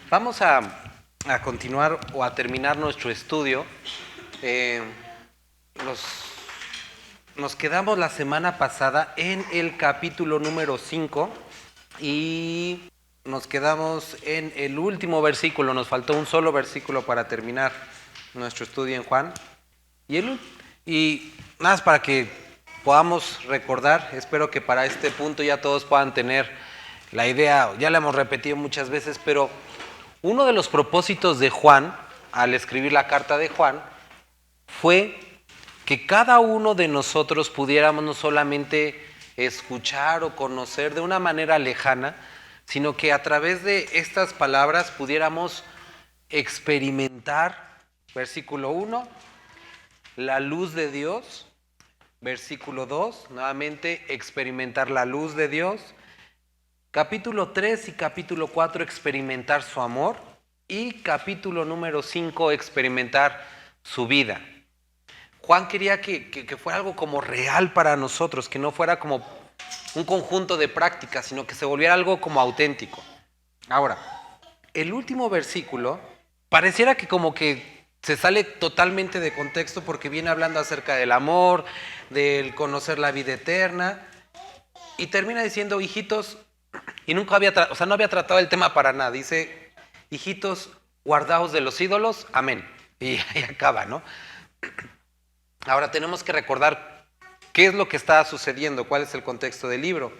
Vamos a continuar o a terminar nuestro estudio. Nos quedamos la semana pasada en el capítulo número 5 y nos quedamos en el último versículo. Nos faltó un solo versículo para terminar nuestro estudio en Juan. Y nada más para que podamos recordar, espero que para este punto ya todos puedan tener la idea, ya la hemos repetido muchas veces, pero uno de los propósitos de Juan, al escribir la carta de Juan, fue que cada uno de nosotros pudiéramos no solamente escuchar o conocer de una manera lejana, sino que a través de estas palabras pudiéramos experimentar, versículo 1, la luz de Dios, versículo 2, nuevamente experimentar la luz de Dios, capítulo 3 y capítulo 4 experimentar su amor y capítulo número 5 experimentar su vida. Juan quería que fuera algo como real para nosotros, que no fuera como un conjunto de prácticas, sino que se volviera algo como auténtico. Ahora, el último versículo pareciera que como que se sale totalmente de contexto porque viene hablando acerca del amor, del conocer la vida eterna y termina diciendo, hijitos, y nunca no había tratado el tema para nada. Dice, hijitos, guardaos de los ídolos, amén. Y ahí acaba, ¿no? Ahora tenemos que recordar qué es lo que está sucediendo, cuál es el contexto del libro.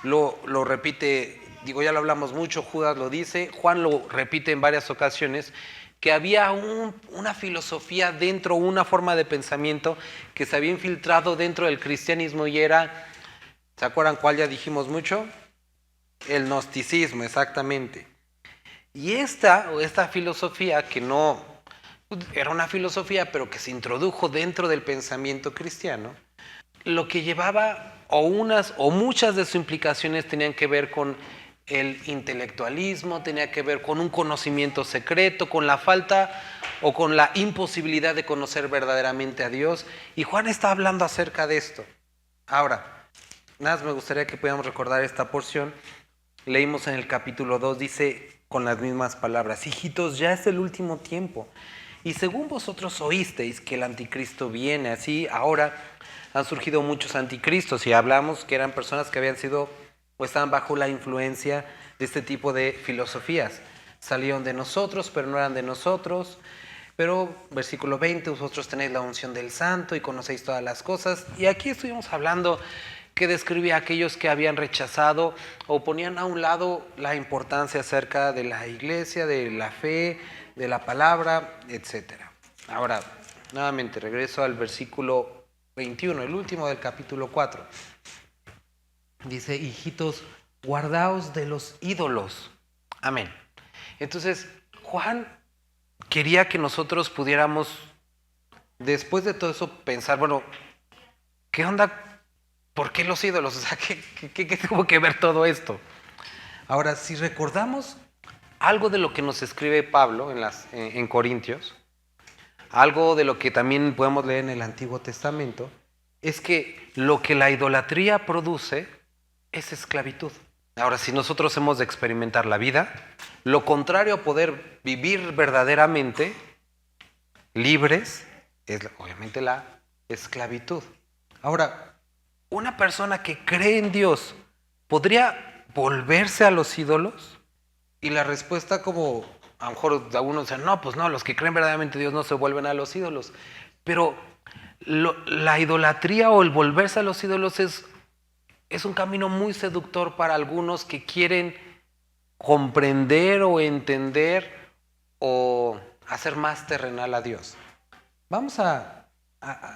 Lo repite, ya lo hablamos mucho, Judas lo dice, Juan lo repite en varias ocasiones, que había una filosofía dentro, una forma de pensamiento que se había infiltrado dentro del cristianismo y era, ¿se acuerdan cuál ya dijimos mucho? El gnosticismo, exactamente. Y esta filosofía que no era una filosofía, pero que se introdujo dentro del pensamiento cristiano, lo que llevaba o muchas de sus implicaciones tenían que ver con el intelectualismo, tenía que ver con un conocimiento secreto, con la falta o con la imposibilidad de conocer verdaderamente a Dios. Y Juan está hablando acerca de esto. Ahora, nada más me gustaría que pudiéramos recordar esta porción. Leímos en el capítulo 2, dice con las mismas palabras, hijitos, ya es el último tiempo. Y según vosotros oísteis que el anticristo viene, así ahora han surgido muchos anticristos. Y hablamos que eran personas que habían sido o estaban bajo la influencia de este tipo de filosofías. Salieron de nosotros, pero no eran de nosotros. Pero, versículo 20, vosotros tenéis la unción del santo y conocéis todas las cosas. Y aquí estuvimos hablando que describía a aquellos que habían rechazado o ponían a un lado la importancia acerca de la iglesia, de la fe, de la palabra, etc. Ahora, nuevamente regreso al versículo 21, el último del capítulo 4. Dice, hijitos, guardaos de los ídolos. Amén. Entonces, Juan quería que nosotros pudiéramos, después de todo eso, pensar, bueno, ¿qué onda? ¿Por qué los ídolos? O sea, ¿qué tuvo que ver todo esto? Ahora, si recordamos algo de lo que nos escribe Pablo en Corintios, algo de lo que también podemos leer en el Antiguo Testamento, es que lo que la idolatría produce es esclavitud. Ahora, si nosotros hemos de experimentar la vida, lo contrario a poder vivir verdaderamente libres es obviamente la esclavitud. Ahora, una persona que cree en Dios, ¿podría volverse a los ídolos? Y la respuesta como, a lo mejor algunos dicen, no, pues no, los que creen verdaderamente en Dios no se vuelven a los ídolos. Pero la idolatría o el volverse a los ídolos es un camino muy seductor para algunos que quieren comprender o entender o hacer más terrenal a Dios.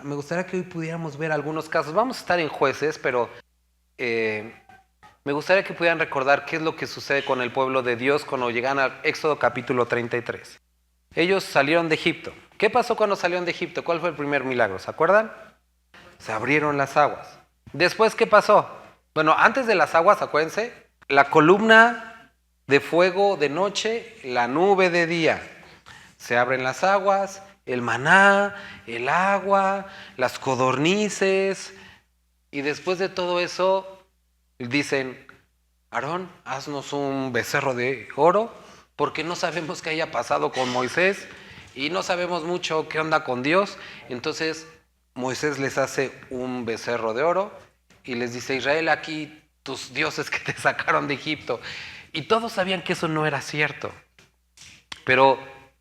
Me gustaría que hoy pudiéramos ver algunos casos. Vamos a estar en Jueces, pero me gustaría que pudieran recordar qué es lo que sucede con el pueblo de Dios cuando llegan al Éxodo capítulo 33. Ellos salieron de Egipto. ¿Qué pasó cuando salieron de Egipto? ¿Cuál fue el primer milagro? ¿Se acuerdan? Se abrieron las aguas. Después, ¿qué pasó? Bueno, antes de las aguas, acuérdense, la columna de fuego de noche, la nube de día. Se abren las aguas, el maná, el agua, las codornices, y después de todo eso Dicen, Aarón, haznos un becerro de oro, porque no sabemos qué haya pasado con Moisés y no sabemos mucho qué onda con Dios. Entonces Moisés les hace un becerro de oro y les dice, Israel, aquí tus dioses que te sacaron de Egipto. Y todos sabían que eso no era cierto, pero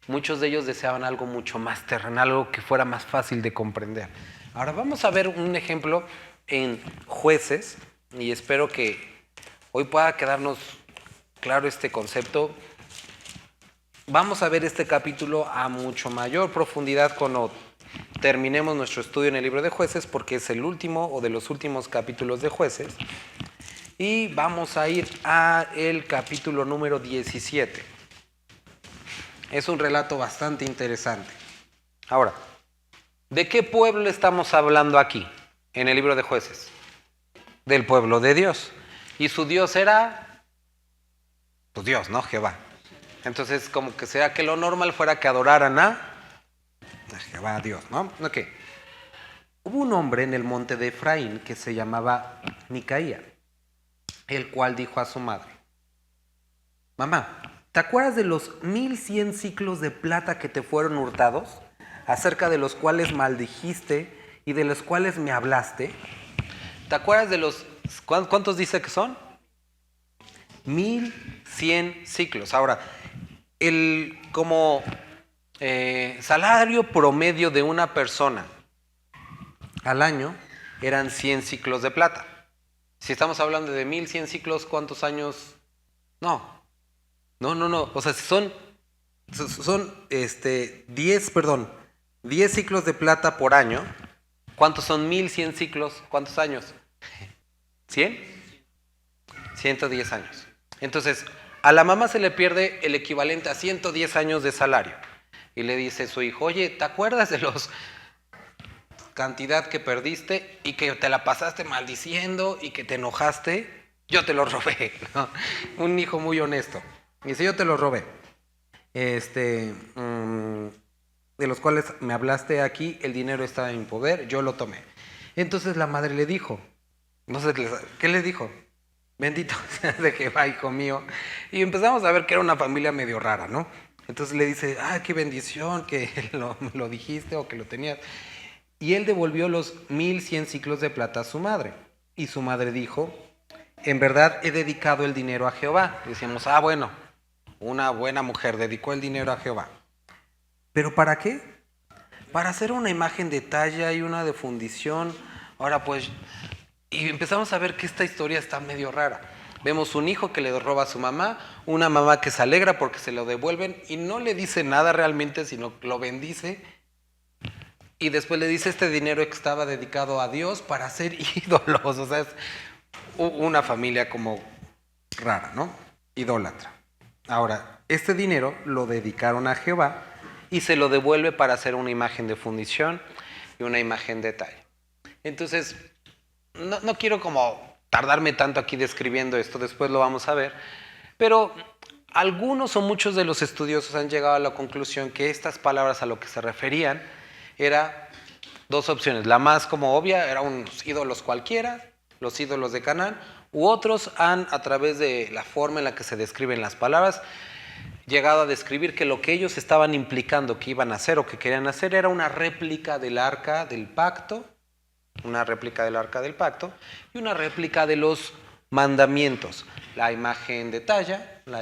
muchos de ellos deseaban algo mucho más terrenal, algo que fuera más fácil de comprender. Ahora vamos a ver un ejemplo en Jueces, y espero que hoy pueda quedarnos claro este concepto. Vamos a ver este capítulo a mucho mayor profundidad cuando terminemos nuestro estudio en el libro de Jueces, porque es el último o de los últimos capítulos de Jueces. Y vamos a ir al capítulo número 17. Es un relato bastante interesante. Ahora, ¿de qué pueblo estamos hablando aquí en el libro de Jueces? Del pueblo de Dios. Y su Dios era, pues Dios, ¿no? Jehová. Entonces, como que sea que lo normal fuera que adoraran a Jehová, a Dios, ¿no? Ok. Hubo un hombre en el monte de Efraín que se llamaba Micaía, el cual dijo a su madre, mamá, ¿te acuerdas de los 1100 ciclos de plata que te fueron hurtados? Acerca de los cuales maldijiste y de los cuales me hablaste. ¿Te acuerdas de los... ¿Cuántos dice que son? 1100 ciclos. Ahora, el como salario promedio de una persona al año eran 100 ciclos de plata. Si estamos hablando de 1100 ciclos, ¿cuántos años? No. O sea, si son 10 ciclos de plata por año, ¿cuántos son 1100 ciclos? ¿Cuántos años? ¿100? 110 años. Entonces, a la mamá se le pierde el equivalente a 110 años de salario. Y le dice su hijo, oye, ¿te acuerdas de los cantidad que perdiste y que te la pasaste maldiciendo y que te enojaste? Yo te lo robé, ¿no? Un hijo muy honesto. Y dice, yo te lo robé. De los cuales me hablaste aquí, el dinero estaba en mi poder, yo lo tomé. Entonces la madre le dijo, no sé, ¿qué le dijo? Bendito seas de Jehová, hijo mío. Y empezamos a ver que era una familia medio rara, ¿no? Entonces le dice, qué bendición que lo dijiste o que lo tenías. Y él devolvió los 1100 ciclos de plata a su madre. Y su madre dijo, en verdad he dedicado el dinero a Jehová. Y decimos, bueno, una buena mujer dedicó el dinero a Jehová. ¿Pero para qué? Para hacer una imagen de talla y una de fundición. Ahora pues, y empezamos a ver que esta historia está medio rara. Vemos un hijo que le roba a su mamá, una mamá que se alegra porque se lo devuelven y no le dice nada realmente, sino lo bendice. Y después le dice, este dinero estaba dedicado a Dios para hacer ídolos. O sea, es una familia como rara, ¿no? Idólatra. Ahora, este dinero lo dedicaron a Jehová y se lo devuelve para hacer una imagen de fundición y una imagen de talla. Entonces, no quiero como tardarme tanto aquí describiendo esto, después lo vamos a ver, pero algunos o muchos de los estudiosos han llegado a la conclusión que estas palabras a lo que se referían era dos opciones. La más como obvia era unos ídolos cualquiera, los ídolos de Canaán, u otros han, a través de la forma en la que se describen las palabras, llegado a describir que lo que ellos estaban implicando que iban a hacer o que querían hacer era una réplica del arca del pacto, y una réplica de los mandamientos, la imagen de talla, el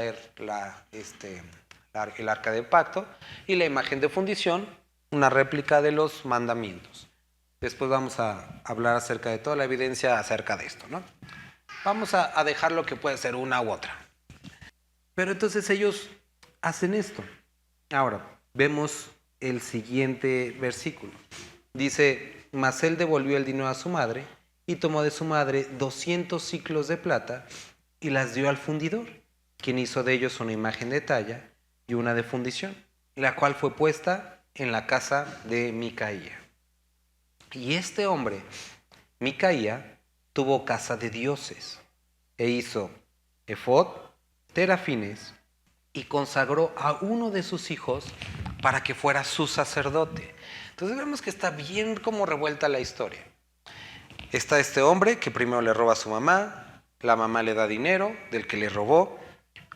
arca del pacto, y la imagen de fundición, una réplica de los mandamientos. Después vamos a hablar acerca de toda la evidencia acerca de esto, ¿no? Vamos a dejar lo que puede ser una u otra. Pero entonces ellos hacen esto. Ahora, vemos el siguiente versículo. Dice, mas él devolvió el dinero a su madre y tomó de su madre 200 ciclos de plata y las dio al fundidor, quien hizo de ellos una imagen de talla y una de fundición, la cual fue puesta en la casa de Micaía. Y este hombre, Micaía, tuvo casa de dioses e hizo efod, terafines y consagró a uno de sus hijos para que fuera su sacerdote. Entonces vemos que está bien como revuelta la historia. Está este hombre que primero le roba a su mamá, la mamá le da dinero del que le robó,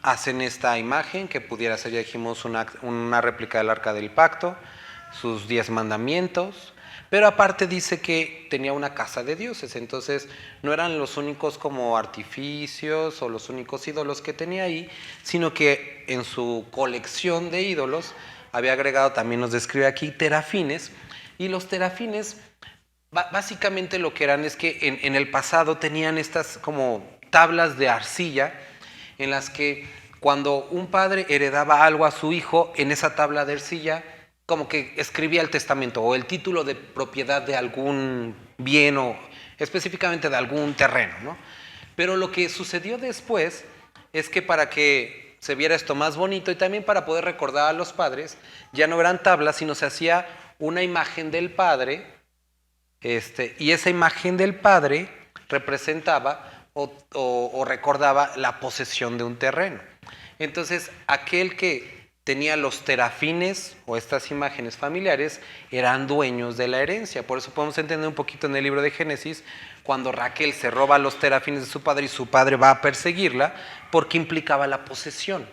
hacen esta imagen que pudiera ser, ya dijimos, una réplica del Arca del Pacto, sus 10 mandamientos, pero aparte dice que tenía una casa de dioses, entonces no eran los únicos como artificios o los únicos ídolos que tenía ahí, sino que en su colección de ídolos había agregado, también nos describe aquí, terafines, y los terafines básicamente lo que eran es que en el pasado tenían estas como tablas de arcilla en las que cuando un padre heredaba algo a su hijo, en esa tabla de arcilla como que escribía el testamento o el título de propiedad de algún bien o específicamente de algún terreno, ¿no? Pero lo que sucedió después es que para que se viera esto más bonito y también para poder recordar a los padres, ya no eran tablas, sino se hacía una imagen del padre, y esa imagen del padre representaba o recordaba la posesión de un terreno. Entonces, aquel que tenía los terafines o estas imágenes familiares eran dueños de la herencia. Por eso podemos entender un poquito en el libro de Génesis cuando Raquel se roba los terafines de su padre y su padre va a perseguirla porque implicaba la posesión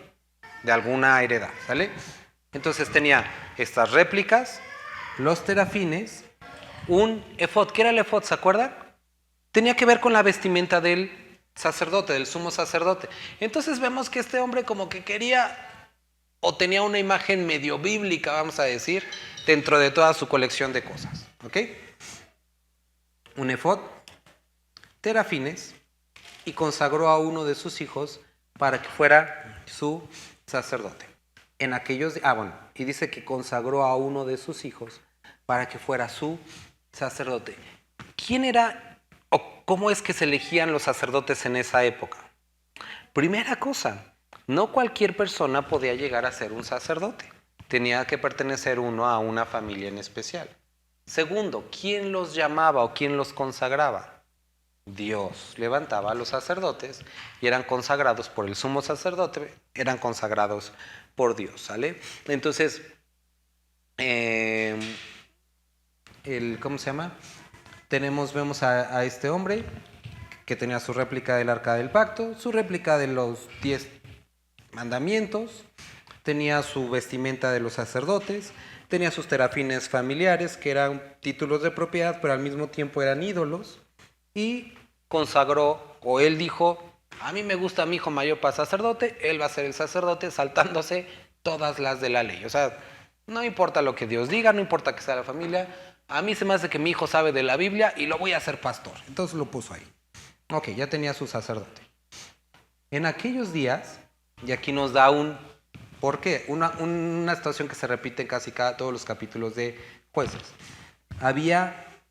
de alguna heredad, ¿sale? Entonces tenía estas réplicas, los terafines, un efod. ¿Qué era el efod? ¿Se acuerdan? Tenía que ver con la vestimenta del sacerdote, del sumo sacerdote. Entonces vemos que este hombre como que quería o tenía una imagen medio bíblica, vamos a decir, dentro de toda su colección de cosas. ¿Ok? Un efod, terafines, y consagró a uno de sus hijos para que fuera su sacerdote. En aquellos, y dice que consagró a uno de sus hijos para que fuera su sacerdote. ¿Quién era o cómo es que se elegían los sacerdotes en esa época? Primera cosa, no cualquier persona podía llegar a ser un sacerdote. Tenía que pertenecer uno a una familia en especial. Segundo, ¿quién los llamaba o quién los consagraba? Dios levantaba a los sacerdotes y eran consagrados por el sumo sacerdote, eran consagrados por Dios, ¿sale? Entonces, ¿cómo se llama? Vemos a este hombre que tenía su réplica del Arca del Pacto, su réplica de los 10 mandamientos, tenía su vestimenta de los sacerdotes, tenía sus terafines familiares, que eran títulos de propiedad, pero al mismo tiempo eran ídolos, y consagró, o él dijo, a mí me gusta mi hijo mayor para sacerdote, él va a ser el sacerdote saltándose todas las de la ley. O sea, no importa lo que Dios diga, no importa que sea la familia, a mí se me hace que mi hijo sabe de la Biblia y lo voy a hacer pastor. Entonces lo puso ahí. Ok, ya tenía su sacerdote. En aquellos días, y aquí nos da ¿por qué? Una situación que se repite en casi todos los capítulos de Jueces.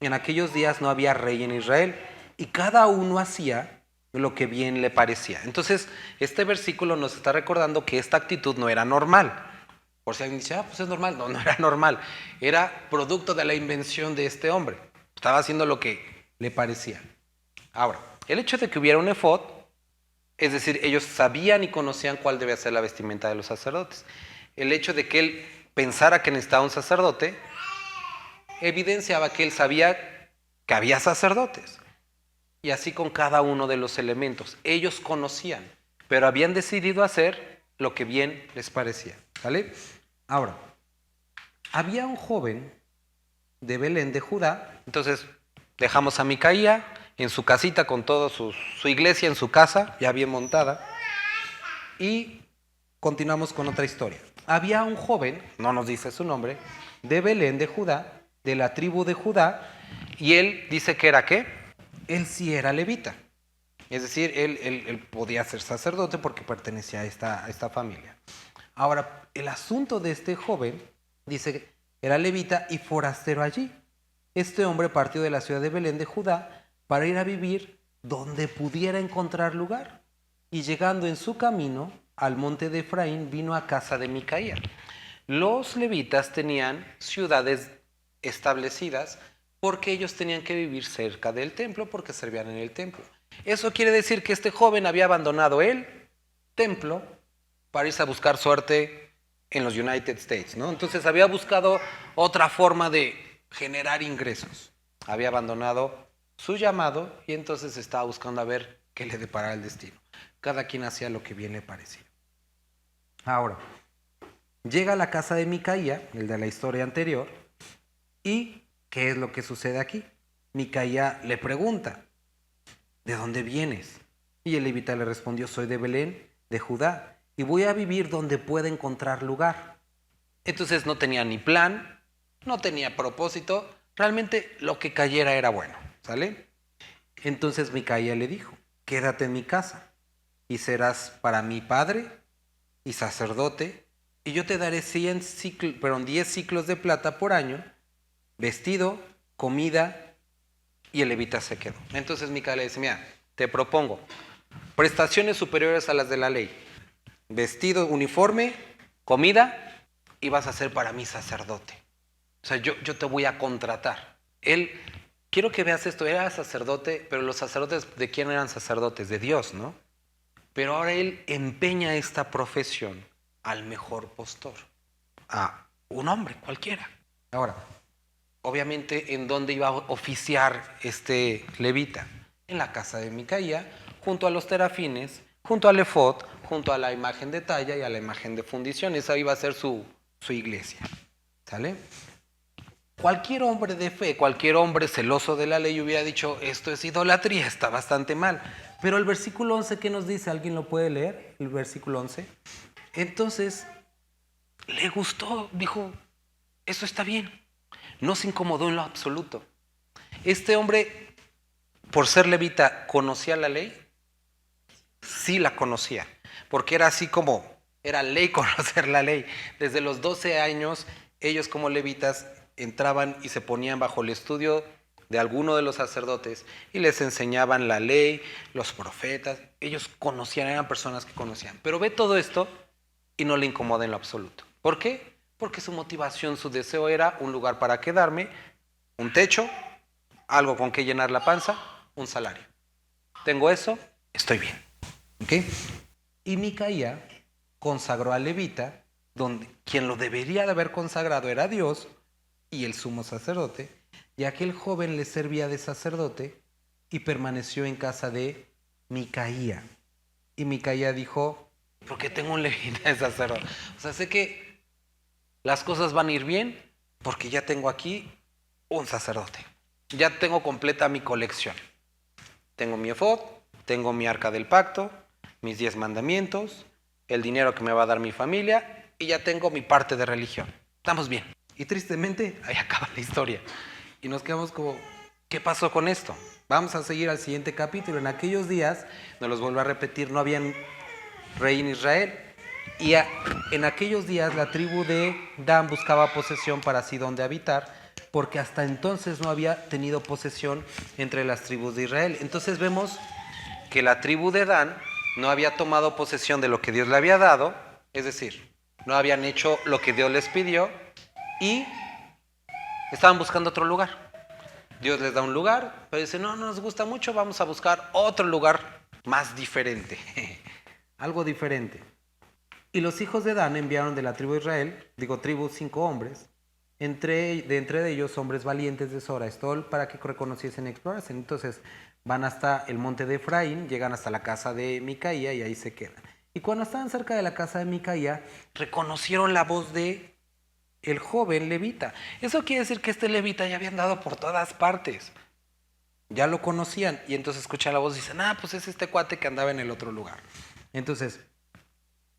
En aquellos días no había rey en Israel y cada uno hacía lo que bien le parecía. Entonces, este versículo nos está recordando que esta actitud no era normal. Por si alguien dice, pues es normal. No, no era normal. Era producto de la invención de este hombre. Estaba haciendo lo que le parecía. Ahora, el hecho de que hubiera un efod, es decir, ellos sabían y conocían cuál debía ser la vestimenta de los sacerdotes. El hecho de que él pensara que necesitaba un sacerdote, evidenciaba que él sabía que había sacerdotes. Y así con cada uno de los elementos. Ellos conocían, pero habían decidido hacer lo que bien les parecía. ¿Vale? Ahora, había un joven de Belén de Judá. Entonces, dejamos a Micaía en su casita con toda su iglesia en su casa, ya bien montada. Y continuamos con otra historia. Había un joven, no nos dice su nombre, de Belén de Judá, de la tribu de Judá, y él dice que era ¿qué? Él sí era levita. Es decir, él podía ser sacerdote porque pertenecía a esta familia. Ahora, el asunto de este joven, dice que era levita y forastero allí. Este hombre partió de la ciudad de Belén de Judá para ir a vivir donde pudiera encontrar lugar. Y llegando en su camino al monte de Efraín, vino a casa de Micaía. Los levitas tenían ciudades establecidas porque ellos tenían que vivir cerca del templo porque servían en el templo. Eso quiere decir que este joven había abandonado el templo para irse a buscar suerte en los United States, ¿no? Entonces había buscado otra forma de generar ingresos. Había abandonado su llamado y entonces estaba buscando a ver que le deparara el destino. Cada quien hacía lo que bien le parecía. Ahora, llega a la casa de Micaía, el de la historia anterior, y ¿qué es lo que sucede aquí? Micaía le pregunta, ¿de dónde vienes? Y el levita le respondió, soy de Belén, de Judá, y voy a vivir donde pueda encontrar lugar. Entonces no tenía ni plan, no tenía propósito, realmente lo que cayera era bueno, ¿sale? Entonces Micaía le dijo, quédate en mi casa, y serás para mí padre y sacerdote, y yo te daré 10 ciclos de plata por año, vestido, comida, y el levita se quedó. Entonces Micaía le dice, mira, te propongo prestaciones superiores a las de la ley, vestido, uniforme, comida, y vas a ser para mí sacerdote. O sea, yo te voy a contratar. Él, quiero que veas esto, era sacerdote, pero los sacerdotes, ¿de quién eran sacerdotes? De Dios, ¿no? Pero ahora él empeña esta profesión al mejor postor, a un hombre cualquiera. Ahora, obviamente, ¿en dónde iba a oficiar este levita? En la casa de Micaía, junto a los terafines, junto al efod, junto a la imagen de talla y a la imagen de fundición. Esa iba a ser su iglesia. ¿Sale? Cualquier hombre de fe, cualquier hombre celoso de la ley hubiera dicho, esto es idolatría, está bastante mal. Pero el versículo 11, ¿qué nos dice? ¿Alguien lo puede leer? El versículo 11. Entonces, le gustó, dijo, eso está bien. No se incomodó en lo absoluto. Este hombre, por ser levita, ¿conocía la ley? Sí la conocía, porque era así como, era ley conocer la ley. Desde los 12 años, ellos como levitas entraban y se ponían bajo el estudio de alguno de los sacerdotes y les enseñaban la ley, los profetas. Ellos conocían, eran personas que conocían. Pero ve todo esto y no le incomoda en lo absoluto. ¿Por qué? Porque su motivación, su deseo era un lugar para quedarme, un techo, algo con que llenar la panza, un salario. Tengo eso, estoy bien. ¿Okay? Y Micaía consagró al levita, donde quien lo debería de haber consagrado era Dios y el sumo sacerdote, y aquel joven le servía de sacerdote y permaneció en casa de Micaía. Y Micaía dijo, ¿por qué tengo un levita de sacerdote? O sea, sé que las cosas van a ir bien porque ya tengo aquí un sacerdote. Ya tengo completa mi colección. Tengo mi efod, tengo mi arca del pacto, mis 10 mandamientos, el dinero que me va a dar mi familia y ya tengo mi parte de religión. Estamos bien. Y tristemente, ahí acaba la historia. Y nos quedamos como, ¿qué pasó con esto? Vamos a seguir al siguiente capítulo. En aquellos días, nos los vuelvo a repetir, no había rey en Israel. Y en aquellos días la tribu de Dan buscaba posesión para así donde habitar, porque hasta entonces no había tenido posesión entre las tribus de Israel. Entonces vemos que la tribu de Dan no había tomado posesión de lo que Dios le había dado, es decir, no habían hecho lo que Dios les pidió y estaban buscando otro lugar. Dios les da un lugar, pero dice, no nos gusta mucho, vamos a buscar otro lugar más diferente, algo diferente. Y los hijos de Dan enviaron de la tribu de Israel, tribu 5 hombres, entre ellos hombres valientes de Zora Estol, para que reconociesen y explorasen. Entonces van hasta el monte de Efraín, llegan hasta la casa de Micaía y ahí se quedan. Y cuando estaban cerca de la casa de Micaía, reconocieron la voz de el joven levita. Eso quiere decir que este levita ya había andado por todas partes. Ya lo conocían. Y entonces escuchan la voz y dicen, pues es este cuate que andaba en el otro lugar. Entonces,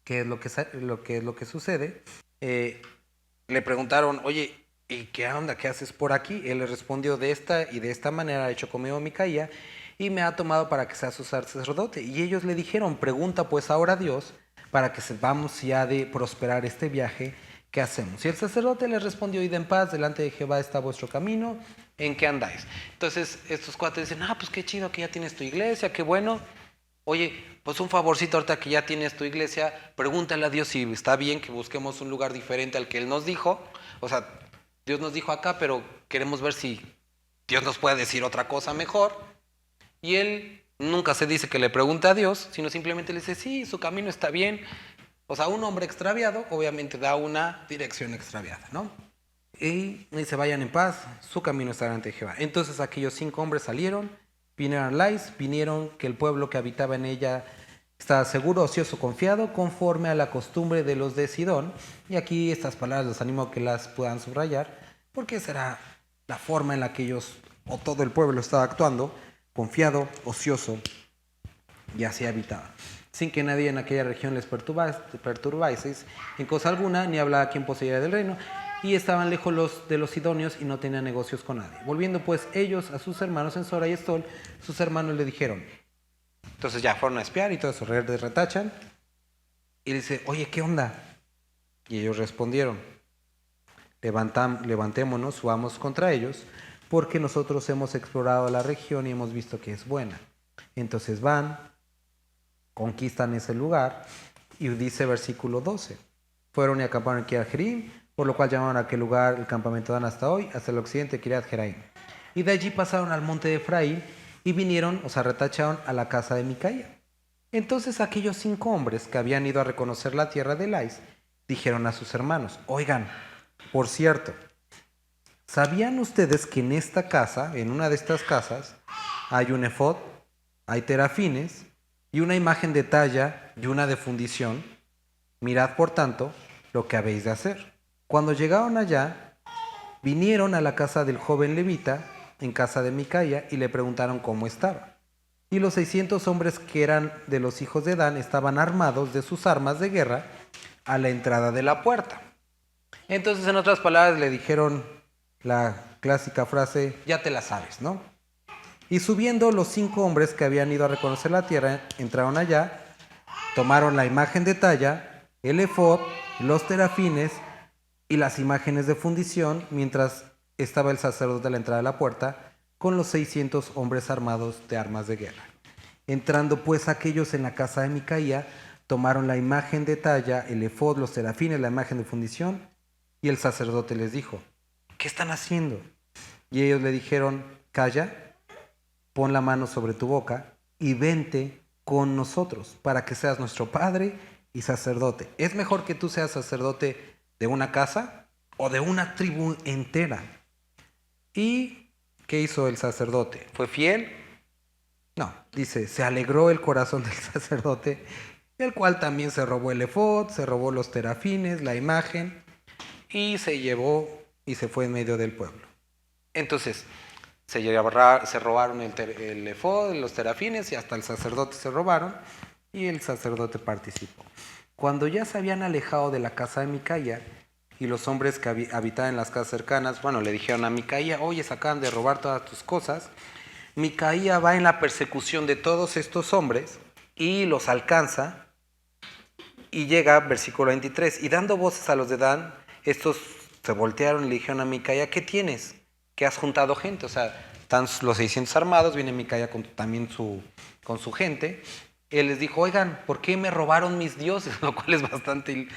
¿qué es lo que sucede? Le preguntaron, oye, ¿y qué onda? ¿Qué haces por aquí? Él le respondió, de esta y de esta manera ha hecho conmigo Micaía y me ha tomado para que sea su sacerdote. Y ellos le dijeron, pregunta pues ahora a Dios para que sepamos si ha de prosperar este viaje. ¿Qué hacemos? Y el sacerdote les respondió, id en paz, delante de Jehová está vuestro camino, ¿en qué andáis? Entonces estos cuates dicen, pues qué chido que ya tienes tu iglesia, qué bueno. Oye, pues un favorcito ahorita que ya tienes tu iglesia, pregúntale a Dios si está bien que busquemos un lugar diferente al que Él nos dijo. O sea, Dios nos dijo acá, pero queremos ver si Dios nos puede decir otra cosa mejor. Y él nunca se dice que le pregunte a Dios, sino simplemente le dice, sí, su camino está bien. O sea, un hombre extraviado obviamente da una dirección extraviada, ¿no? Y dice, vayan en paz, su camino estará ante Jehová. Entonces aquellos 5 hombres salieron Vinieron a Lais, vinieron que el pueblo que habitaba en ella estaba seguro, ocioso, confiado, conforme a la costumbre de los de Sidón. Y aquí estas palabras los animo a que las puedan subrayar, porque será la forma en la que ellos o todo el pueblo estaba actuando, confiado, ocioso, y así habitaba, sin que nadie en aquella región les perturbase en cosa alguna, ni hablaba quien poseía del reino, y estaban lejos de los sidonios y no tenían negocios con nadie. Volviendo pues ellos a sus hermanos en Sora y Estol, sus hermanos le dijeron, entonces ya fueron a espiar y todo eso, retachan, y dice, oye, ¿qué onda? Y ellos respondieron, levantémonos, subamos contra ellos, porque nosotros hemos explorado la región y hemos visto que es buena. Entonces van, conquistan ese lugar, y dice versículo 12, fueron y acamparon en Kiriat Jearim, por lo cual llamaron a aquel lugar el campamento Dan hasta hoy, hasta el occidente de Kiriat Jearim. Y de allí pasaron al monte de Efraín, y vinieron, o sea, retacharon a la casa de Micaía. Entonces aquellos 5 hombres que habían ido a reconocer la tierra de Lais, dijeron a sus hermanos, oigan, por cierto, ¿sabían ustedes que en esta casa, en una de estas casas, hay un efod, hay terafines, y una imagen de talla y una de fundición? Mirad, por tanto, lo que habéis de hacer. Cuando llegaron allá, vinieron a la casa del joven levita, en casa de Micaía, y le preguntaron cómo estaba. Y los 600 hombres que eran de los hijos de Dan estaban armados de sus armas de guerra a la entrada de la puerta. Entonces, en otras palabras, le dijeron la clásica frase, ya te la sabes, ¿no? Y subiendo los 5 hombres que habían ido a reconocer la tierra, entraron allá, tomaron la imagen de talla, el efod, los terafines y las imágenes de fundición, mientras estaba el sacerdote a la entrada de la puerta, con los 600 hombres armados de armas de guerra. Entrando pues aquellos en la casa de Micaía, tomaron la imagen de talla, el efod, los terafines, la imagen de fundición, y el sacerdote les dijo, ¿qué están haciendo? Y ellos le dijeron, calla, pon la mano sobre tu boca y vente con nosotros para que seas nuestro padre y sacerdote. Es mejor que tú seas sacerdote de una casa o de una tribu entera. ¿Y qué hizo el sacerdote? ¿Fue fiel? No, dice, se alegró el corazón del sacerdote, el cual también se robó el efod, se robó los terafines, la imagen, y se llevó y se fue en medio del pueblo. Entonces, se robaron el efod, los terafines, y hasta el sacerdote se robaron, y el sacerdote participó. Cuando ya se habían alejado de la casa de Micaía, y los hombres que habitaban en las casas cercanas, bueno, le dijeron a Micaía, oye, se acaban de robar todas tus cosas. Micaía va en la persecución de todos estos hombres y los alcanza, y llega, versículo 23, y dando voces a los de Dan, estos se voltearon y le dijeron a Micaía, ¿qué tienes? ¿Que has juntado gente? O sea, están los 600 armados, viene Micaía también con su gente. Él les dijo, oigan, ¿por qué me robaron mis dioses? Lo cual es bastante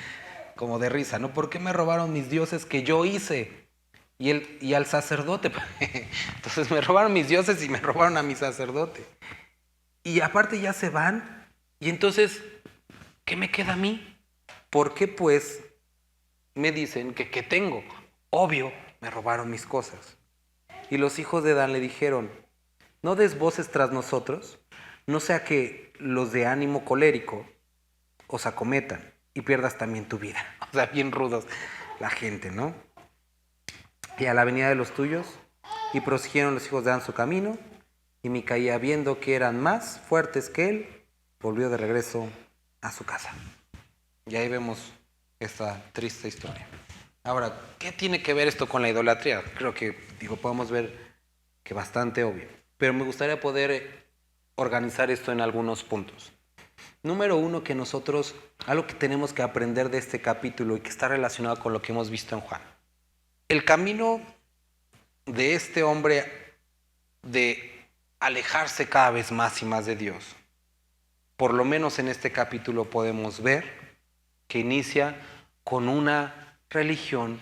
como de risa, ¿no? ¿Por qué me robaron mis dioses que yo hice? Y al sacerdote. Entonces me robaron mis dioses y me robaron a mi sacerdote. Y aparte ya se van. Y entonces, ¿qué me queda a mí? ¿Por qué pues me dicen que tengo? Obvio, me robaron mis cosas. Y los hijos de Dan le dijeron, no des voces tras nosotros, no sea que los de ánimo colérico os acometan y pierdas también tu vida. O sea, bien rudos la gente, ¿no? Y a la venida de los tuyos, y prosiguieron los hijos de Dan su camino, y Micaía, viendo que eran más fuertes que él, volvió de regreso a su casa. Y ahí vemos esta triste historia. Ahora, ¿qué tiene que ver esto con la idolatría? Creo que, podemos ver que bastante obvio. Pero me gustaría poder organizar esto en algunos puntos. Número 1, que nosotros, algo que tenemos que aprender de este capítulo y que está relacionado con lo que hemos visto en Juan. El camino de este hombre de alejarse cada vez más y más de Dios, por lo menos en este capítulo podemos ver que inicia con una religión,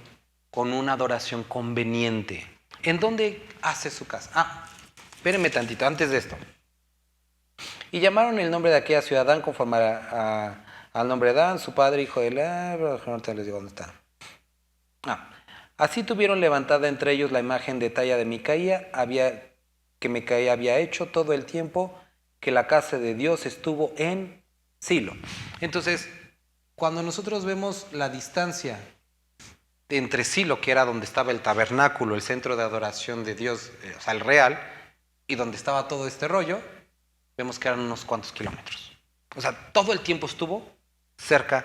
con una adoración conveniente. ¿En dónde hace su casa? Espérenme tantito, antes de esto. Y llamaron el nombre de aquella ciudad Dan conforme al nombre de Dan, su padre, hijo de la... Ahorita les digo dónde está. Así tuvieron levantada entre ellos la imagen de talla de Micaía, había que Micaía había hecho todo el tiempo que la casa de Dios estuvo en Silo. Entonces, cuando nosotros vemos la distancia entre Silo, que era donde estaba el tabernáculo, el centro de adoración de Dios, o sea, el real, y donde estaba todo este rollo, vemos que eran unos cuantos kilómetros. O sea, todo el tiempo estuvo cerca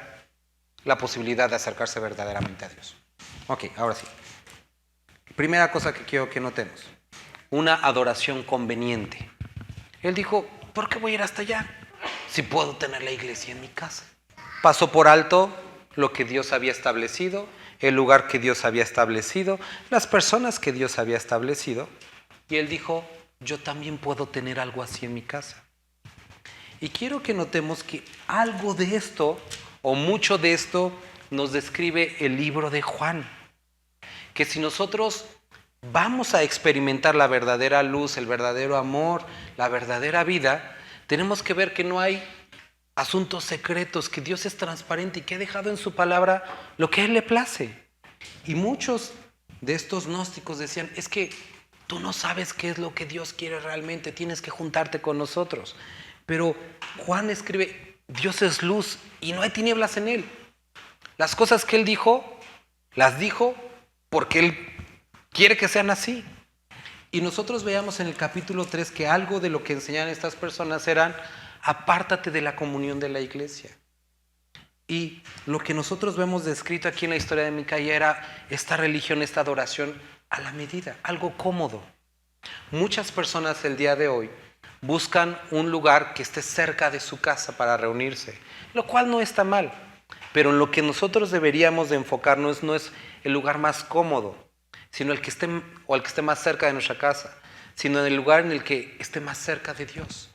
la posibilidad de acercarse verdaderamente a Dios. Ok, ahora sí. Primera cosa que quiero que notemos. Una adoración conveniente. Él dijo, ¿por qué voy a ir hasta allá si puedo tener la iglesia en mi casa? Pasó por alto lo que Dios había establecido, el lugar que Dios había establecido, las personas que Dios había establecido. Y él dijo, yo también puedo tener algo así en mi casa. Y quiero que notemos que algo de esto, o mucho de esto, nos describe el libro de Juan. Que si nosotros vamos a experimentar la verdadera luz, el verdadero amor, la verdadera vida, tenemos que ver que no hay asuntos secretos, que Dios es transparente y que ha dejado en su palabra lo que a Él le place. Y muchos de estos gnósticos decían, es que tú no sabes qué es lo que Dios quiere realmente, tienes que juntarte con nosotros. Pero Juan escribe, Dios es luz y no hay tinieblas en Él. Las cosas que Él dijo, las dijo porque Él quiere que sean así. Y nosotros veamos en el capítulo 3 que algo de lo que enseñaban estas personas eran, apártate de la comunión de la iglesia. Y lo que nosotros vemos descrito aquí en la historia de Micaía era esta religión, esta adoración a la medida, algo cómodo. Muchas personas el día de hoy buscan un lugar que esté cerca de su casa para reunirse, lo cual no está mal. Pero en lo que nosotros deberíamos de enfocarnos no es el lugar más cómodo, sino el que esté más cerca de nuestra casa, sino en el lugar en el que esté más cerca de Dios.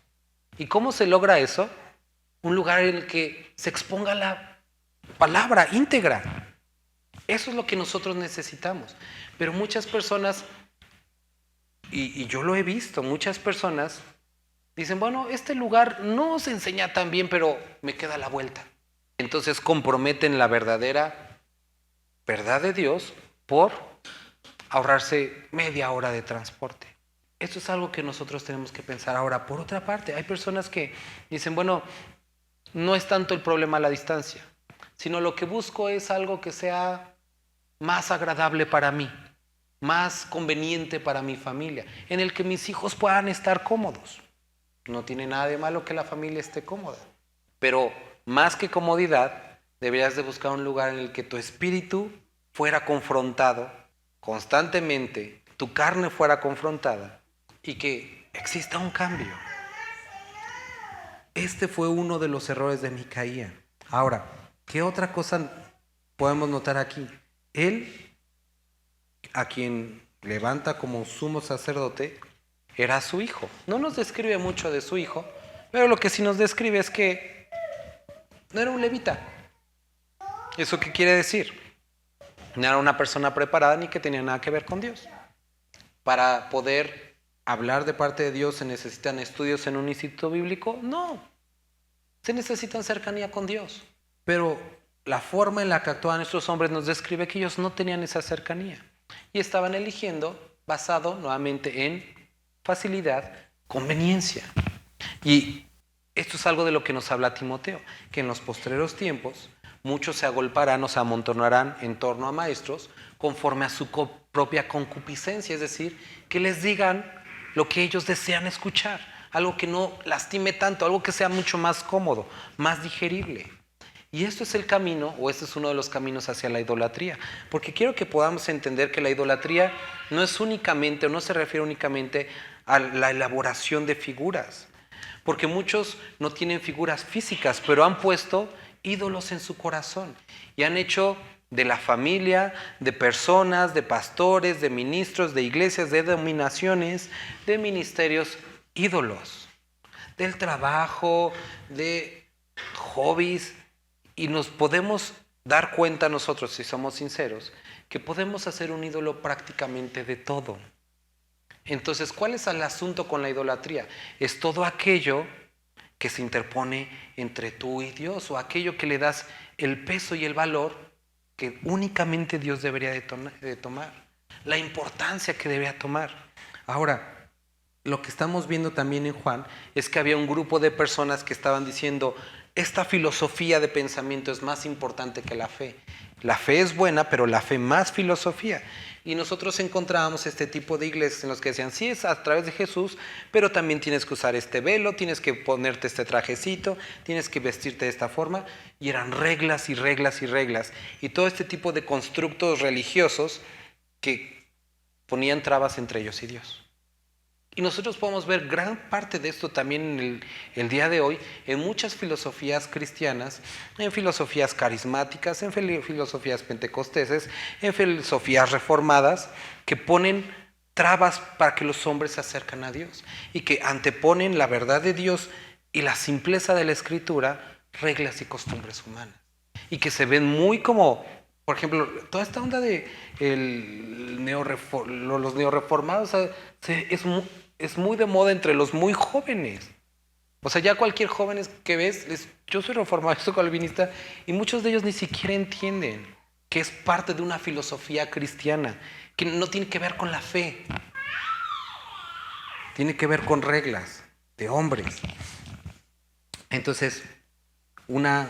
¿Y cómo se logra eso? Un lugar en el que se exponga la palabra íntegra. Eso es lo que nosotros necesitamos. Pero muchas personas, y yo lo he visto, muchas personas dicen, bueno, este lugar no se enseña tan bien, pero me queda la vuelta. Entonces comprometen la verdadera verdad de Dios por ahorrarse media hora de transporte. Esto es algo que nosotros tenemos que pensar. Ahora, por otra parte, hay personas que dicen, bueno, no es tanto el problema la distancia, sino lo que busco es algo que sea más agradable para mí, más conveniente para mi familia, en el que mis hijos puedan estar cómodos. No tiene nada de malo que la familia esté cómoda, pero más que comodidad, deberías de buscar un lugar en el que tu espíritu fuera confrontado constantemente, tu carne fuera confrontada y que exista un cambio. Este fue uno de los errores de Micaía. Ahora, ¿qué otra cosa podemos notar aquí? Él, a quien levanta como sumo sacerdote, era su hijo. No nos describe mucho de su hijo, pero lo que sí nos describe es que no era un levita. ¿Eso qué quiere decir? No era una persona preparada ni que tenía nada que ver con Dios. Para poder hablar de parte de Dios, ¿se necesitan estudios en un instituto bíblico? No. Se necesitan cercanía con Dios. Pero la forma en la que actuaban estos hombres nos describe que ellos no tenían esa cercanía. Y estaban eligiendo basado nuevamente en facilidad, conveniencia. Y esto es algo de lo que nos habla Timoteo, que en los postreros tiempos muchos se agolparán o se amontonarán en torno a maestros conforme a su propia concupiscencia, es decir, que les digan lo que ellos desean escuchar, algo que no lastime tanto, algo que sea mucho más cómodo, más digerible. Y esto es el camino, o este es uno de los caminos hacia la idolatría, porque quiero que podamos entender que la idolatría no es únicamente, o no se refiere únicamente a la elaboración de figuras, porque muchos no tienen figuras físicas, pero han puesto ídolos en su corazón y han hecho de la familia, de personas, de pastores, de ministros, de iglesias, de denominaciones, de ministerios, ídolos, del trabajo, de hobbies, y nos podemos dar cuenta nosotros, si somos sinceros, que podemos hacer un ídolo prácticamente de todo. Entonces, ¿cuál es el asunto con la idolatría? Es todo aquello que se interpone entre tú y Dios, o aquello que le das el peso y el valor que únicamente Dios debería de tomar, la importancia que debería tomar. Ahora, lo que estamos viendo también en Juan es que había un grupo de personas que estaban diciendo, esta filosofía de pensamiento es más importante que la fe. La fe es buena, pero la fe más filosofía. Y nosotros encontrábamos este tipo de iglesias en los que decían, sí, es a través de Jesús, pero también tienes que usar este velo, tienes que ponerte este trajecito, tienes que vestirte de esta forma. Y eran reglas y reglas y reglas. Y todo este tipo de constructos religiosos que ponían trabas entre ellos y Dios. Y nosotros podemos ver gran parte de esto también en el día de hoy, en muchas filosofías cristianas, en filosofías carismáticas, en filosofías pentecosteses, en filosofías reformadas, que ponen trabas para que los hombres se acercan a Dios y que anteponen la verdad de Dios y la simpleza de la Escritura, reglas y costumbres humanas. Y que se ven muy como, por ejemplo, toda esta onda de los neoreformados es muy de moda entre los muy jóvenes. O sea, ya cualquier joven que ves, yo soy reformado, yo soy calvinista, y muchos de ellos ni siquiera entienden que es parte de una filosofía cristiana, que no tiene que ver con la fe, tiene que ver con reglas de hombres. Entonces, una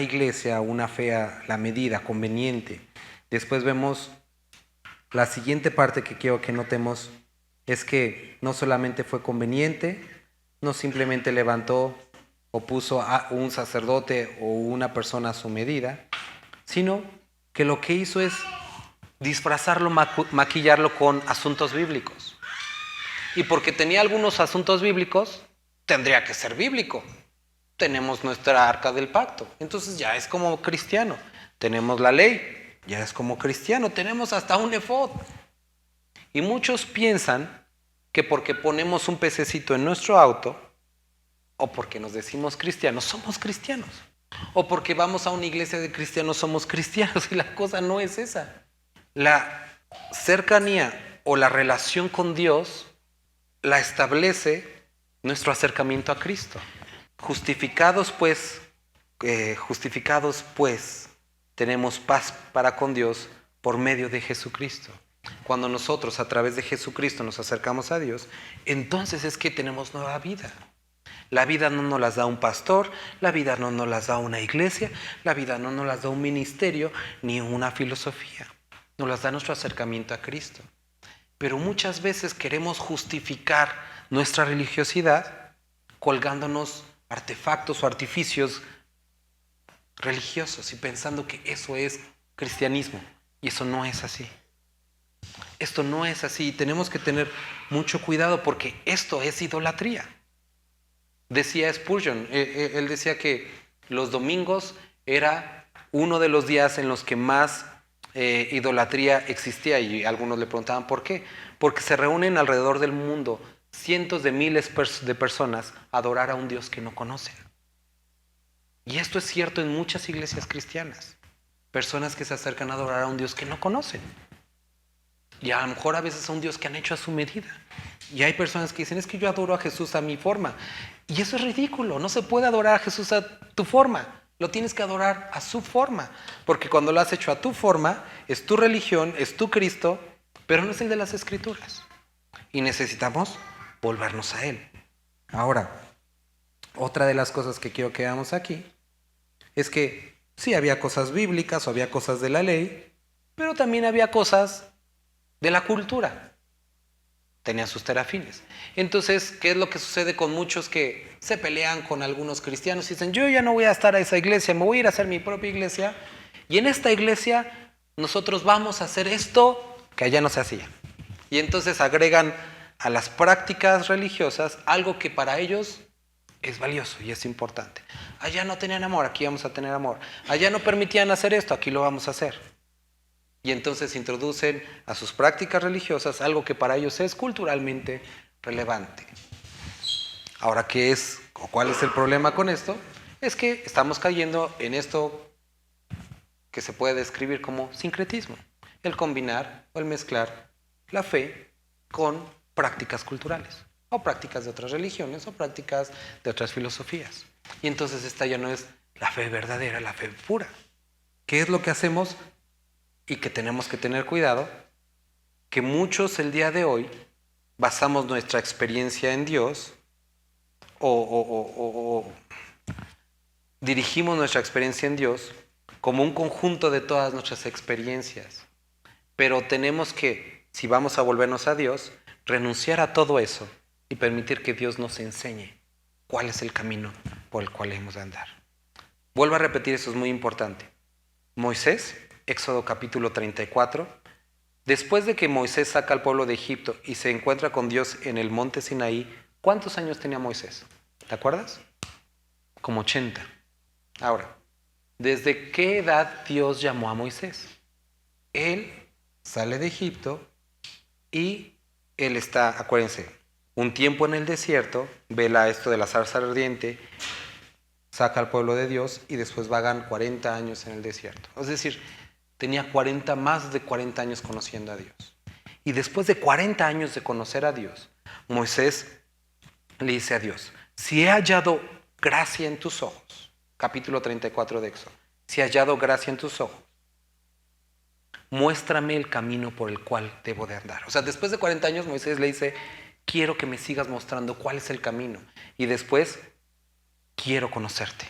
iglesia, una fe a la medida, conveniente. Después vemos la siguiente parte que quiero que notemos, es que no solamente fue conveniente, no simplemente levantó o puso a un sacerdote o una persona a su medida, sino que lo que hizo es disfrazarlo, maquillarlo con asuntos bíblicos. Y porque tenía algunos asuntos bíblicos, tendría que ser bíblico. Tenemos nuestra arca del pacto, entonces ya es como cristiano. Tenemos la ley, ya es como cristiano. Tenemos hasta un efod. Y muchos piensan que porque ponemos un pececito en nuestro auto, o porque nos decimos cristianos, somos cristianos. O porque vamos a una iglesia de cristianos, somos cristianos. Y la cosa no es esa. La cercanía o la relación con Dios la establece nuestro acercamiento a Cristo. Justificados pues, tenemos paz para con Dios por medio de Jesucristo. Cuando nosotros a través de Jesucristo nos acercamos a Dios, entonces es que tenemos nueva vida. La vida no nos las da un pastor, la vida no nos las da una iglesia, la vida no nos las da un ministerio, ni una filosofía. Nos las da nuestro acercamiento a Cristo. Pero muchas veces queremos justificar nuestra religiosidad colgándonos artefactos o artificios religiosos y pensando que eso es cristianismo. Y eso no es así. Esto no es así. Tenemos que tener mucho cuidado porque esto es idolatría. Decía Spurgeon, él decía que los domingos era uno de los días en los que más idolatría existía, y algunos le preguntaban por qué. Porque se reúnen alrededor del mundo cientos de miles de personas a adorar a un Dios que no conocen. Y esto es cierto en muchas iglesias cristianas. Personas que se acercan a adorar a un Dios que no conocen. Y a lo mejor a veces a un Dios que han hecho a su medida. Y hay personas que dicen, es que yo adoro a Jesús a mi forma. Y eso es ridículo. No se puede adorar a Jesús a tu forma. Lo tienes que adorar a su forma. Porque cuando lo has hecho a tu forma, es tu religión, es tu Cristo, pero no es el de las Escrituras. Y necesitamos volvernos a Él. Ahora, otra de las cosas que quiero que veamos aquí es que sí había cosas bíblicas o había cosas de la ley, pero también había cosas de la cultura. Tenían sus terafines. Entonces, ¿qué es lo que sucede con muchos que se pelean con algunos cristianos y dicen, yo ya no voy a estar a esa iglesia, me voy a ir a hacer mi propia iglesia, y en esta iglesia nosotros vamos a hacer esto que allá no se hacía? Y entonces agregan a las prácticas religiosas algo que para ellos es valioso y es importante. Allá no tenían amor, aquí vamos a tener amor. Allá no permitían hacer esto, aquí lo vamos a hacer. Y entonces introducen a sus prácticas religiosas algo que para ellos es culturalmente relevante. Ahora, ¿qué es o cuál es el problema con esto? Es que estamos cayendo en esto que se puede describir como sincretismo. El combinar o el mezclar la fe con prácticas culturales, o prácticas de otras religiones, o prácticas de otras filosofías. Y entonces esta ya no es la fe verdadera, la fe pura. ¿Qué es lo que hacemos? Y que tenemos que tener cuidado, que muchos el día de hoy basamos nuestra experiencia en Dios o dirigimos nuestra experiencia en Dios como un conjunto de todas nuestras experiencias. Pero tenemos que, si vamos a volvernos a Dios, renunciar a todo eso y permitir que Dios nos enseñe cuál es el camino por el cual hemos de andar. Vuelvo a repetir, eso es muy importante. Moisés, Éxodo capítulo 34, después de que Moisés saca al pueblo de Egipto y se encuentra con Dios en el monte Sinaí, ¿cuántos años tenía Moisés? ¿Te acuerdas? Como 80. Ahora, ¿desde qué edad Dios llamó a Moisés? Él sale de Egipto y él está, acuérdense, un tiempo en el desierto, vela esto de la zarza ardiente, saca al pueblo de Dios y después vagan 40 años en el desierto. Es decir, tenía más de 40 años conociendo a Dios. Y después de 40 años de conocer a Dios, Moisés le dice a Dios, si he hallado gracia en tus ojos, capítulo 34 de Éxodo, si he hallado gracia en tus ojos, muéstrame el camino por el cual debo de andar. O sea, después de 40 años Moisés le dice, quiero que me sigas mostrando cuál es el camino. Y después, quiero conocerte.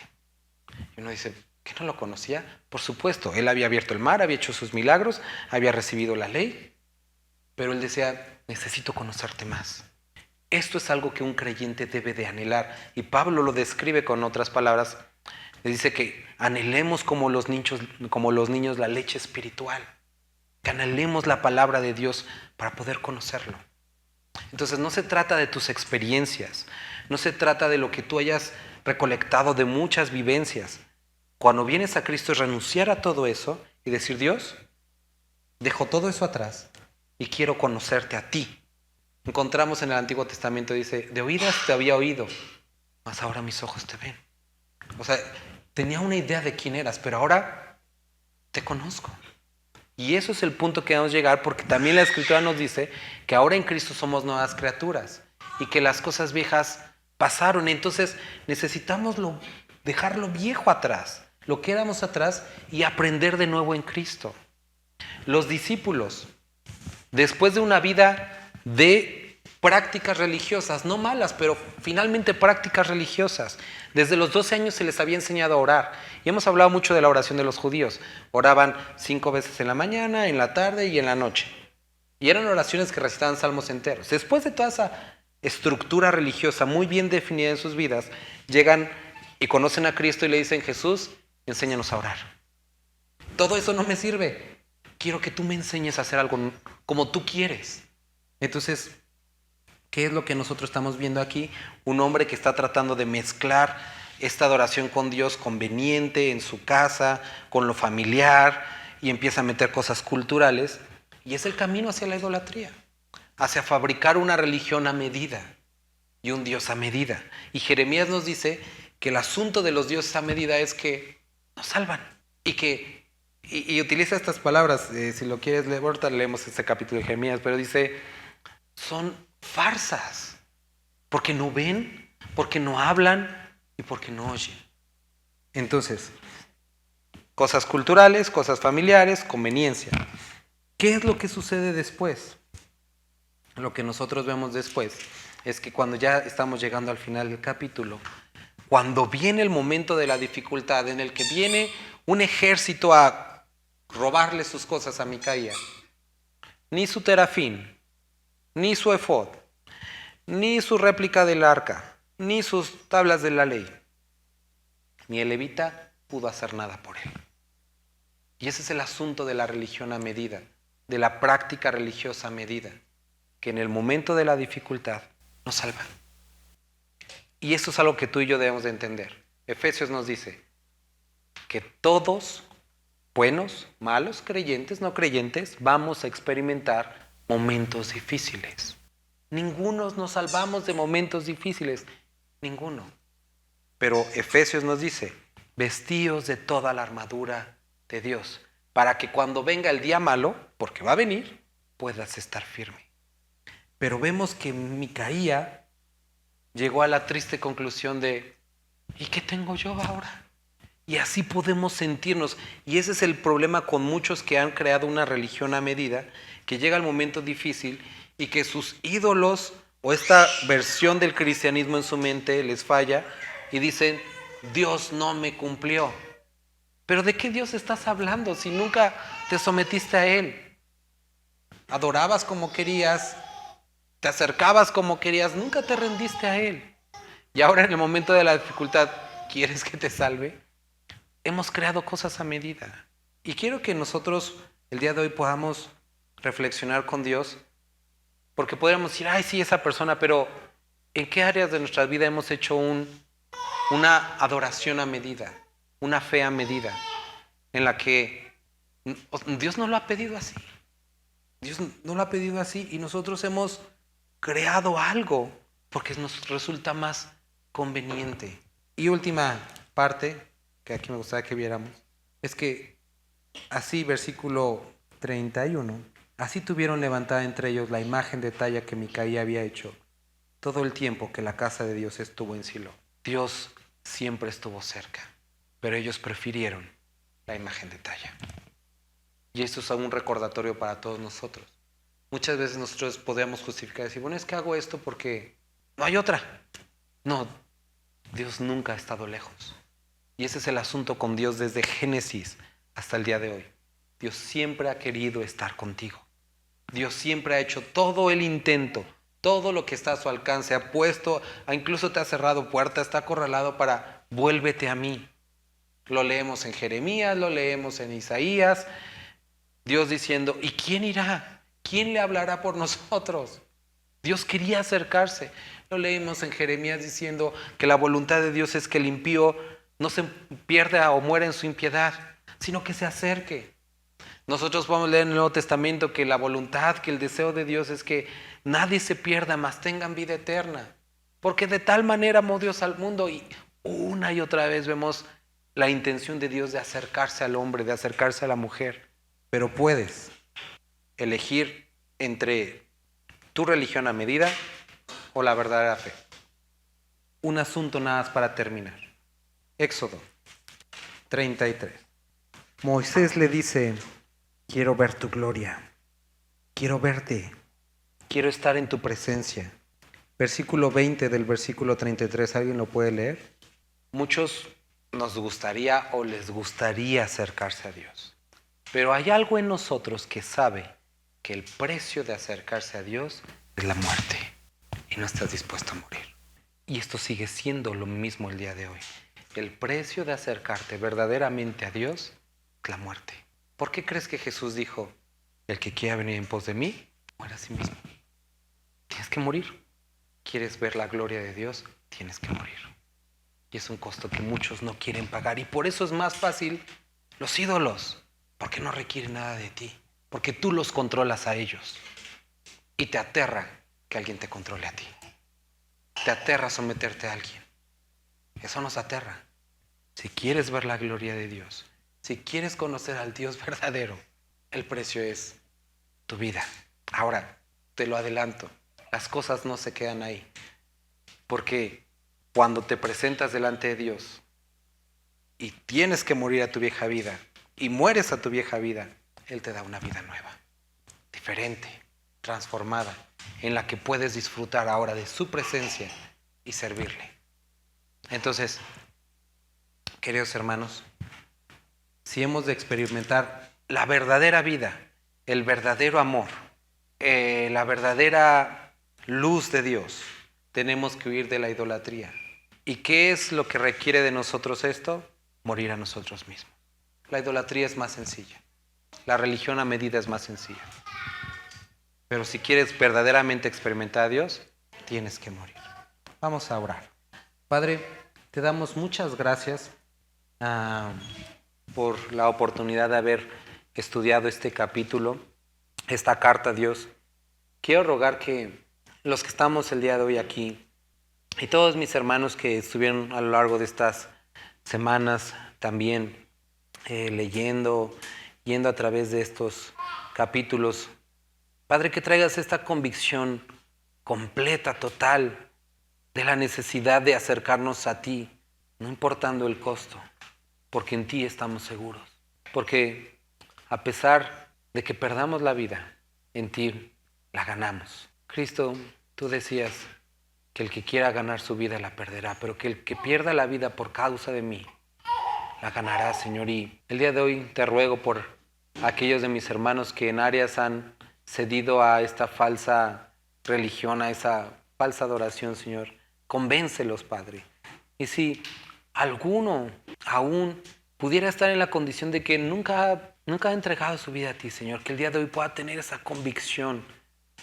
Y uno dice, ¿que no lo conocía? Por supuesto, él había abierto el mar, había hecho sus milagros, había recibido la ley, pero él decía, necesito conocerte más. Esto es algo que un creyente debe de anhelar. Y Pablo lo describe con otras palabras. Le dice que anhelemos como los niños la leche espiritual. Que anhelemos la palabra de Dios para poder conocerlo. Entonces no se trata de tus experiencias, no se trata de lo que tú hayas recolectado de muchas vivencias. Cuando vienes a Cristo es renunciar a todo eso y decir, Dios, dejo todo eso atrás y quiero conocerte a ti. Encontramos en el Antiguo Testamento, dice, de oídas te había oído, mas ahora mis ojos te ven. O sea, tenía una idea de quién eras, pero ahora te conozco. Y eso es el punto que vamos a llegar, porque también la Escritura nos dice que ahora en Cristo somos nuevas criaturas y que las cosas viejas pasaron. Entonces necesitamos dejar lo viejo atrás, lo que éramos atrás, y aprender de nuevo en Cristo. Los discípulos, después de una vida de prácticas religiosas, no malas, pero finalmente prácticas religiosas. Desde los 12 años se les había enseñado a orar. Y hemos hablado mucho de la oración de los judíos. Oraban 5 veces en la mañana, en la tarde y en la noche. Y eran oraciones que recitaban salmos enteros. Después de toda esa estructura religiosa muy bien definida en sus vidas, llegan y conocen a Cristo y le dicen, Jesús, enséñanos a orar. Todo eso no me sirve. Quiero que tú me enseñes a hacer algo como tú quieres. Entonces, ¿qué es lo que nosotros estamos viendo aquí? Un hombre que está tratando de mezclar esta adoración con Dios conveniente en su casa, con lo familiar, y empieza a meter cosas culturales, y es el camino hacia la idolatría, hacia fabricar una religión a medida y un Dios a medida. Y Jeremías nos dice que el asunto de los dioses a medida es que nos salvan y utiliza estas palabras, si lo quieres leer, ahorita leemos este capítulo de Jeremías, pero dice, son farsas, porque no ven, porque no hablan y porque no oyen. Entonces, cosas culturales, cosas familiares, conveniencia. ¿Qué es lo que sucede después? Lo que nosotros vemos después es que cuando ya estamos llegando al final del capítulo, cuando viene el momento de la dificultad en el que viene un ejército a robarle sus cosas a Micaía, ni su terafín, ni su efod, ni su réplica del arca, ni sus tablas de la ley, ni el levita pudo hacer nada por él. Y ese es el asunto de la religión a medida, de la práctica religiosa a medida, que en el momento de la dificultad nos salva. Y eso es algo que tú y yo debemos de entender. Efesios nos dice que todos, buenos, malos, creyentes, no creyentes, vamos a experimentar momentos difíciles. Ninguno nos salvamos de momentos difíciles, ninguno. Pero Efesios nos dice, vestíos de toda la armadura de Dios, para que cuando venga el día malo, porque va a venir, puedas estar firme. Pero vemos que Micaía llegó a la triste conclusión de, ¿y qué tengo yo ahora? Y así podemos sentirnos. Y ese es el problema con muchos que han creado una religión a medida, que llega el momento difícil y que sus ídolos o esta versión del cristianismo en su mente les falla y dicen, Dios no me cumplió. Pero ¿de qué Dios estás hablando si nunca te sometiste a Él? Adorabas como querías, te acercabas como querías, nunca te rendiste a Él. Y ahora en el momento de la dificultad, ¿quieres que te salve? Hemos creado cosas a medida. Y quiero que nosotros el día de hoy podamos reflexionar con Dios, porque podríamos decir, ay, sí, esa persona, pero ¿en qué áreas de nuestra vida hemos hecho una adoración a medida, una fe a medida, en la que Dios no lo ha pedido así? Dios no lo ha pedido así y nosotros hemos creado algo porque nos resulta más conveniente. Y última parte, que aquí me gustaría que viéramos, es que así, versículo 31, así tuvieron levantada entre ellos la imagen de talla que Micaía había hecho todo el tiempo que la casa de Dios estuvo en Silo. Dios siempre estuvo cerca, pero ellos prefirieron la imagen de talla. Y esto es un recordatorio para todos nosotros. Muchas veces nosotros podemos justificar y decir, bueno, es que hago esto porque no hay otra. No, Dios nunca ha estado lejos. Y ese es el asunto con Dios desde Génesis hasta el día de hoy. Dios siempre ha querido estar contigo. Dios siempre ha hecho todo el intento, todo lo que está a su alcance, ha puesto, incluso te ha cerrado puertas, está acorralado para vuélvete a mí. Lo leemos en Jeremías, lo leemos en Isaías. Dios diciendo, ¿y quién irá? ¿Quién le hablará por nosotros? Dios quería acercarse. Lo leemos en Jeremías diciendo que la voluntad de Dios es que el impío no se pierda o muera en su impiedad, sino que se acerque. Nosotros podemos leer en el Nuevo Testamento que la voluntad, que el deseo de Dios es que nadie se pierda, mas tengan vida eterna. Porque de tal manera amó Dios al mundo y una y otra vez vemos la intención de Dios de acercarse al hombre, de acercarse a la mujer. Pero puedes elegir entre tu religión a medida o la verdadera fe. Un asunto nada más para terminar. Éxodo 33. Moisés le dice, quiero ver tu gloria, quiero verte, quiero estar en tu presencia. Versículo 20 del versículo 33, ¿alguien lo puede leer? Muchos nos gustaría o les gustaría acercarse a Dios, pero hay algo en nosotros que sabe que el precio de acercarse a Dios es la muerte y no estás dispuesto a morir. Y esto sigue siendo lo mismo el día de hoy. El precio de acercarte verdaderamente a Dios es la muerte. ¿Por qué crees que Jesús dijo, el que quiera venir en pos de mí, muera a sí mismo? Tienes que morir. ¿Quieres ver la gloria de Dios? Tienes que morir. Y es un costo que muchos no quieren pagar. Y por eso es más fácil los ídolos, porque no requieren nada de ti, porque tú los controlas a ellos. Y te aterra que alguien te controle a ti. Te aterra someterte a alguien. Eso nos aterra. Si quieres ver la gloria de Dios, si quieres conocer al Dios verdadero, el precio es tu vida. Ahora, te lo adelanto, las cosas no se quedan ahí. Porque cuando te presentas delante de Dios y tienes que morir a tu vieja vida y mueres a tu vieja vida, Él te da una vida nueva, diferente, transformada, en la que puedes disfrutar ahora de su presencia y servirle. Entonces, queridos hermanos, si hemos de experimentar la verdadera vida, el verdadero amor, la verdadera luz de Dios, tenemos que huir de la idolatría. ¿Y qué es lo que requiere de nosotros esto? Morir a nosotros mismos. La idolatría es más sencilla. La religión a medida es más sencilla. Pero si quieres verdaderamente experimentar a Dios, tienes que morir. Vamos a orar. Padre, te damos muchas gracias por la oportunidad de haber estudiado este capítulo, esta carta a Dios. Quiero rogar que los que estamos el día de hoy aquí y todos mis hermanos que estuvieron a lo largo de estas semanas también leyendo, yendo a través de estos capítulos, Padre, que traigas esta convicción completa, total, de la necesidad de acercarnos a ti, no importando el costo, porque en ti estamos seguros. Porque a pesar de que perdamos la vida, en ti la ganamos. Cristo, tú decías que el que quiera ganar su vida la perderá, pero que el que pierda la vida por causa de mí, la ganará, Señor. Y el día de hoy te ruego por aquellos de mis hermanos que en áreas han cedido a esta falsa religión, a esa falsa adoración, Señor. Convéncelos, Padre. Y si alguno aún pudiera estar en la condición de que nunca ha entregado su vida a ti, Señor, que el día de hoy pueda tener esa convicción,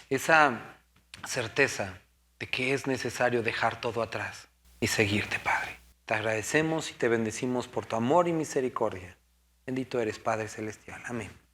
esa certeza de que es necesario dejar todo atrás y seguirte, Padre. Te agradecemos y te bendecimos por tu amor y misericordia. Bendito eres, Padre Celestial. Amén.